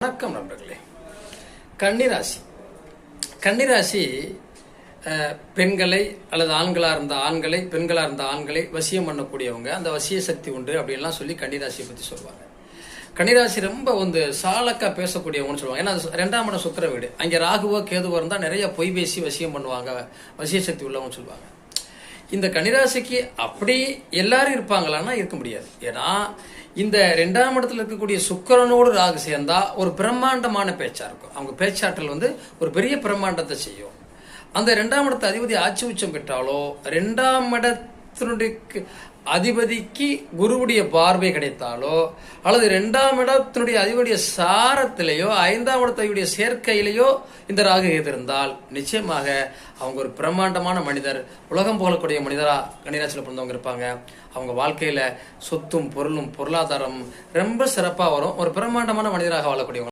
வணக்கம் நண்பர்களே. கன்னிராசி கன்னிராசி பெண்களை அல்லது ஆண்களாக இருந்த ஆண்களை பெண்களாக இருந்த ஆண்களை வசியம் பண்ணக்கூடியவங்க. அந்த வசிய சக்தி உண்டு அப்படின்லாம் சொல்லி கன்னிராசியை பற்றி சொல்லுவாங்க. கன்னிராசி ரொம்ப சாலக்கா பேசக்கூடியவங்கன்னு சொல்லுவாங்க. ஏன்னா ரெண்டாம் இடம் சுக்கிர வீடு. அங்கே ராகுவோ கேதுவோ இருந்தால் நிறைய பொய் பேசி வசியம் பண்ணுவாங்க, வசிய சக்தி உள்ளவங்க சொல்லுவாங்க. இந்த கன்னிராசிக்கு அப்படி எல்லாரும் இருப்பாங்களான்னா இருக்க முடியாது. ஏன்னா இந்த ரெண்டாம் இடத்துல இருக்கக்கூடிய சுக்கிரனோடு ராகு சேர்ந்தா ஒரு பிரம்மாண்டமான பேச்சா இருக்கும். அவங்க பேச்சாற்றல் ஒரு பெரிய பிரம்மாண்டத்தை செய்யும். அந்த ரெண்டாம் இடத்து அதிபதி ஆட்சி உச்சம் பெற்றாலோ ரெண்டாம் இடத்தினுடைய அதிபதிக்கு குருவுடைய பார்வை கிடைத்தாலோ அல்லது ரெண்டாம் இடத்தினுடைய அதிபதியுடைய சாரத்திலேயோ ஐந்தாம் இடத்தையுடைய சேர்க்கையிலேயோ இந்த ராகு இருந்தால் நிச்சயமாக அவங்க ஒரு பிரம்மாண்டமான மனிதர், உலகம் புகழக்கூடிய மனிதரா கன்னிராசியில் பிறந்தவங்க இருப்பாங்க. அவங்க வாழ்க்கையில சொத்தும் பொருளும் பொருளாதாரம் ரொம்ப சிறப்பாக வரும். ஒரு பிரம்மாண்டமான மனிதராக வாழக்கூடியவங்க.